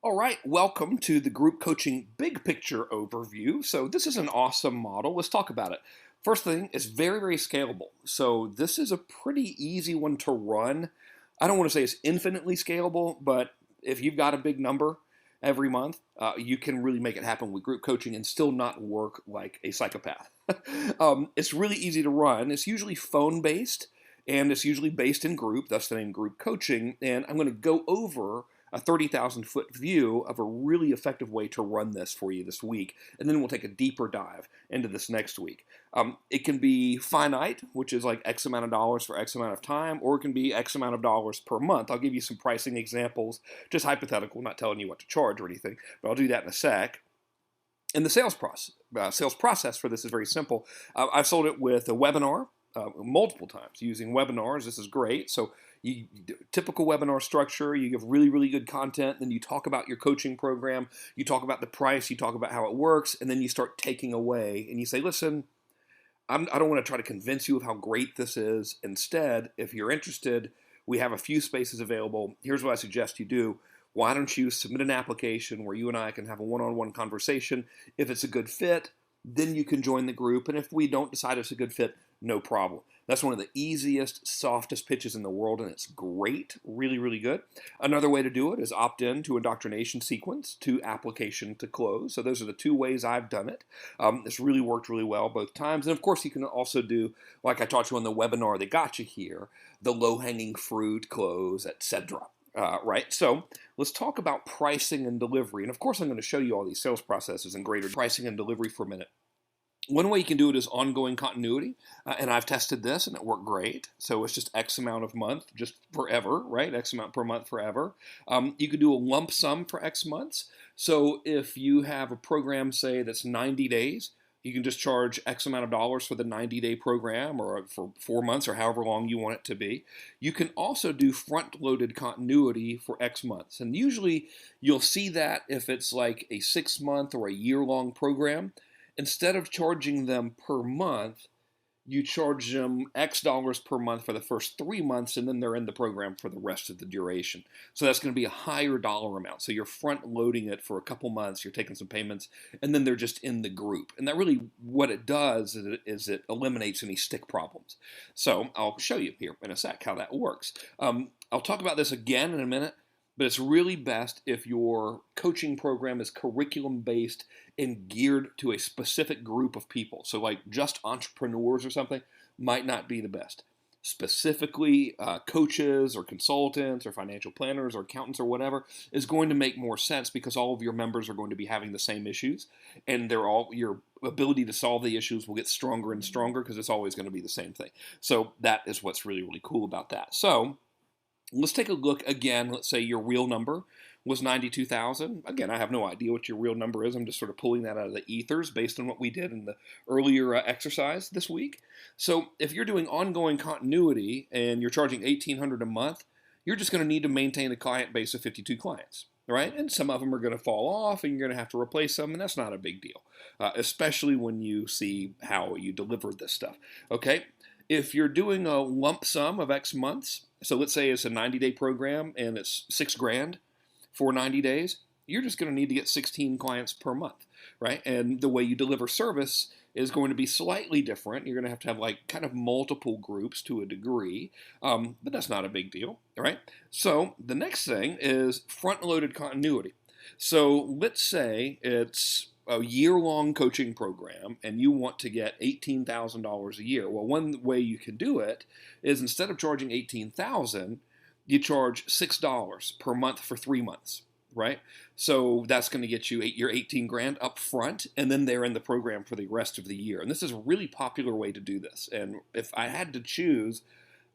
All right, welcome to the group coaching big picture overview. So this is an awesome model. Let's talk about it. First thing, it's very, very scalable. So this is a pretty easy one to run. I don't want to say it's infinitely scalable, but if you've got a big number every month, you can really make it happen with group coaching and still not work like a psychopath. It's really easy to run. It's usually phone based and it's usually based in group. That's the name group coaching. And I'm going to go over a 30,000 foot view of a really effective way to run this for you this week. And then we'll take a deeper dive into this next week. It can be finite, which is like X amount of dollars for X amount of time, or it can be X amount of dollars per month. I'll give you some pricing examples, just hypothetical, not telling you what to charge or anything, but I'll do that in a sec. And the sales process for this is very simple. I've sold it with a webinar multiple times using webinars. This is great. So you typical webinar structure, you give really, really good content, then you talk about your coaching program, you talk about the price, you talk about how it works, and then you start taking away and you say, listen, I don't want to try to convince you of how great this is. Instead, if you're interested, we have a few spaces available. Here's what I suggest you do. Why don't you submit an application where you and I can have a one-on-one conversation? If it's a good fit, then you can join the group. And if we don't decide it's a good fit, no problem. That's one of the easiest, softest pitches in the world, and it's great, really, really good. Another way to do it is opt in to indoctrination sequence to application to close. So those are the two ways I've done it. It's really worked really well both times. And of course, you can also do, like I taught you on the webinar that got you here, the low-hanging fruit, close, etc. Right? So let's talk about pricing and delivery. And of course, I'm going to show you all these sales processes and greater pricing and delivery for a minute. One way you can do it is ongoing continuity, and I've tested this and it worked great. So it's just X amount of month, just forever, right? X amount per month forever. You could do a lump sum for X months. So if you have a program, say, that's 90 days, you can just charge X amount of dollars for the 90-day program or for 4 months or however long you want it to be. You can also do front-loaded continuity for X months. And usually you'll see that if it's like a 6-month or a year-long program. Instead of charging them per month, you charge them X dollars per month for the first 3 months, and then they're in the program for the rest of the duration. So that's going to be a higher dollar amount. So you're front loading it for a couple months, you're taking some payments, and then they're just in the group. And that really, what it does is it eliminates any stick problems. So I'll show you here in a sec how that works. I'll talk about this again in a minute. But it's really best if your coaching program is curriculum based and geared to a specific group of people. So, like just entrepreneurs or something might not be the best. Specifically, coaches or consultants or financial planners or accountants or whatever is going to make more sense because all of your members are going to be having the same issues, and your ability to solve the issues will get stronger and stronger because it's always going to be the same thing. So that is what's really, really cool about that. So let's take a look again. Let's say your real number was 92,000. Again, I have no idea what your real number is. I'm just sort of pulling that out of the ethers based on what we did in the earlier exercise this week. So if you're doing ongoing continuity and you're charging 1,800 a month, you're just going to need to maintain a client base of 52 clients, right? And some of them are going to fall off and you're going to have to replace them, and that's not a big deal, especially when you see how you deliver this stuff, okay? If you're doing a lump sum of X months, so let's say it's a 90-day program and it's $6,000 for 90 days, you're just going to need to get 16 clients per month, right? And the way you deliver service is going to be slightly different. You're going to have like kind of multiple groups to a degree, but that's not a big deal, right? So the next thing is front-loaded continuity. So let's say it's a year-long coaching program and you want to get $18,000 a year. Well, one way you can do it is instead of charging $18,000, you charge $6 per month for 3 months, right? So that's going to get you your 18 grand up front, and then they're in the program for the rest of the year. And this is a really popular way to do this. And if I had to choose,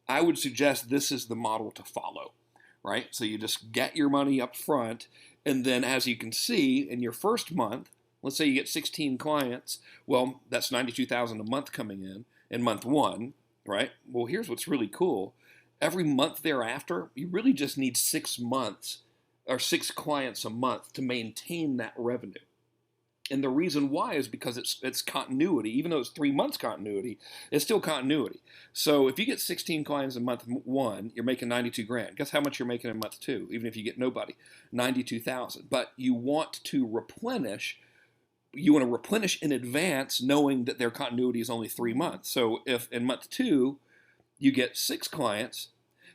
I would suggest this is the model to follow, right? So you just get your money up front, and then as you can see, in your first month, let's say you get 16 clients, well, that's 92,000 a month coming in month one, right? Well, here's what's really cool. Every month thereafter, you really just need 6 months or 6 clients a month to maintain that revenue. And the reason why is because it's continuity. Even though it's 3 months continuity, it's still continuity. So if you get 16 clients in month one, you're making 92 grand. Guess how much you're making in month two, even if you get nobody? 92,000. But you want to replenish. You want to replenish in advance, knowing that their continuity is only 3 months. So if in month two you get 6 clients,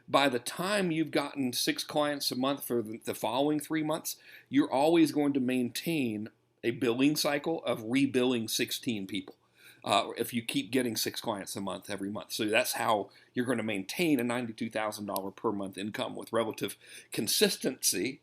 by the time you've gotten 6 clients a month for the following 3 months, you're always going to maintain a billing cycle of rebilling 16 people. If you keep getting 6 clients a month every month. So that's how you're going to maintain a $92,000 per month income with relative consistency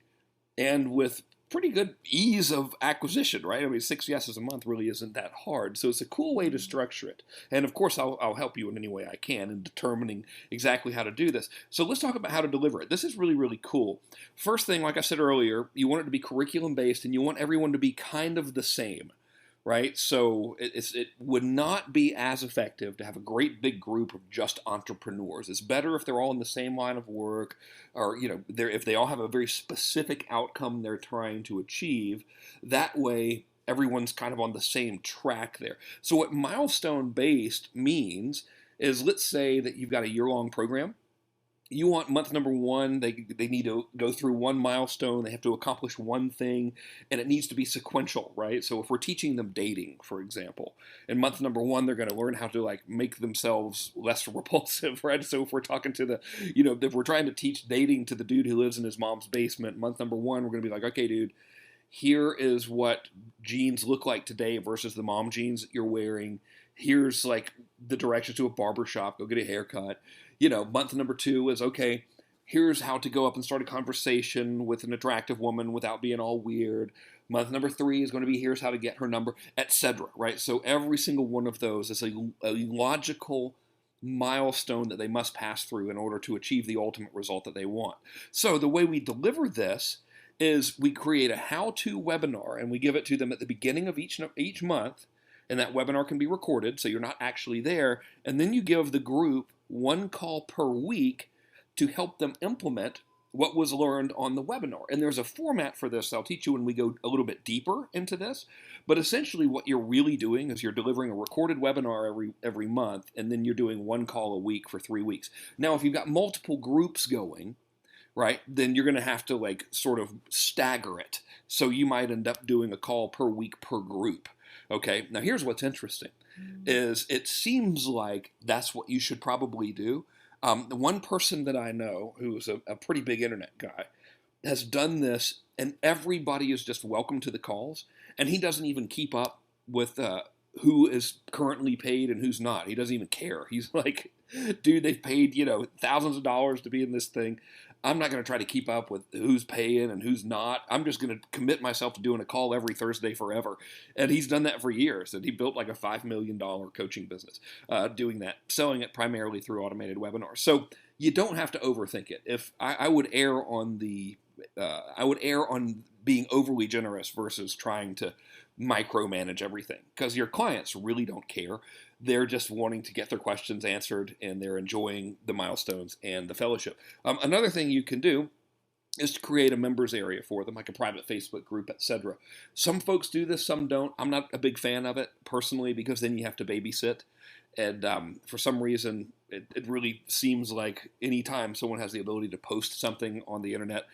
and with pretty good ease of acquisition, right? I mean, 6 yeses a month really isn't that hard. So it's a cool way to structure it. And of course, I'll help you in any way I can in determining exactly how to do this. So let's talk about how to deliver it. This is really, really cool. First thing, like I said earlier, you want it to be curriculum based and you want everyone to be kind of the same. Right, so it would not be as effective to have a great big group of just entrepreneurs. It's better if they're all in the same line of work, or if they all have a very specific outcome they're trying to achieve. That way, everyone's kind of on the same track there. So what milestone based means is, let's say that you've got a year-long program. You want month number one, they need to go through one milestone, they have to accomplish one thing, and it needs to be sequential, right? So if we're teaching them dating, for example, in month number one, they're going to learn how to make themselves less repulsive, right? So if we're talking to if we're trying to teach dating to the dude who lives in his mom's basement, month number one, we're going to be like, okay, dude, here is what jeans look like today versus the mom jeans that you're wearing. Here's the directions to a barber shop, go get a haircut. Month number two is, okay, here's how to go up and start a conversation with an attractive woman without being all weird. Month number three is going to be, here's how to get her number, etc. Right? So every single one of those is a logical milestone that they must pass through in order to achieve the ultimate result that they want. So the way we deliver this is we create a how-to webinar and we give it to them at the beginning of each month. And that webinar can be recorded, so you're not actually there. And then you give the group one call per week to help them implement what was learned on the webinar. And there's a format for this I'll teach you when we go a little bit deeper into this. But essentially what you're really doing is you're delivering a recorded webinar every month, and then you're doing one call a week for 3 weeks. Now, if you've got multiple groups going, right, then you're going to have to sort of stagger it. So you might end up doing a call per week per group. Okay, now here's what's interesting, is it seems like that's what you should probably do. The one person that I know who's a pretty big internet guy has done this, and everybody is just welcome to the calls, and he doesn't even keep up with who is currently paid and who's not. He doesn't even care. He's like, dude, they've paid thousands of dollars to be in this thing. I'm not going to try to keep up with who's paying and who's not. I'm just going to commit myself to doing a call every Thursday forever. And he's done that for years. And he built a $5 million coaching business doing that, selling it primarily through automated webinars. So you don't have to overthink it. If I would err on being overly generous versus trying to micromanage everything, because your clients really don't care. They're just wanting to get their questions answered, and they're enjoying the milestones and the fellowship. Another thing you can do is to create a members area for them, like a private Facebook group, etc. Some folks do this, some don't. I'm not a big fan of it personally, because then you have to babysit. And for some reason, it really seems like anytime someone has the ability to post something on the internet,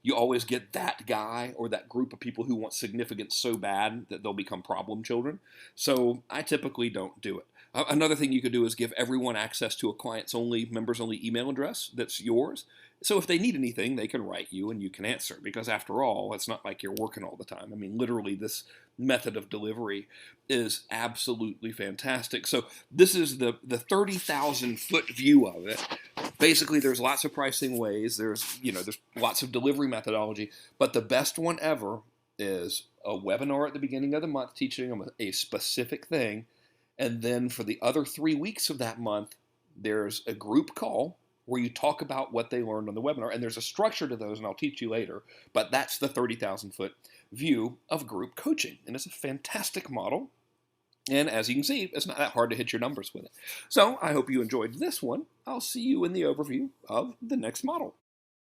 you always get that guy or that group of people who want significance so bad that they'll become problem children. So I typically don't do it. Another thing you could do is give everyone access to a members-only email address that's yours. So if they need anything, they can write you and you can answer, because after all, it's not like you're working all the time. I mean, literally, this method of delivery is absolutely fantastic. So this is the 30,000-foot view of it. Basically, there's lots of pricing ways. There's lots of delivery methodology, but the best one ever is a webinar at the beginning of the month teaching them a specific thing. And then for the other 3 weeks of that month, there's a group call where you talk about what they learned on the webinar. And there's a structure to those, and I'll teach you later. But that's the 30,000-foot view of group coaching. And it's a fantastic model. And as you can see, it's not that hard to hit your numbers with it. So I hope you enjoyed this one. I'll see you in the overview of the next model.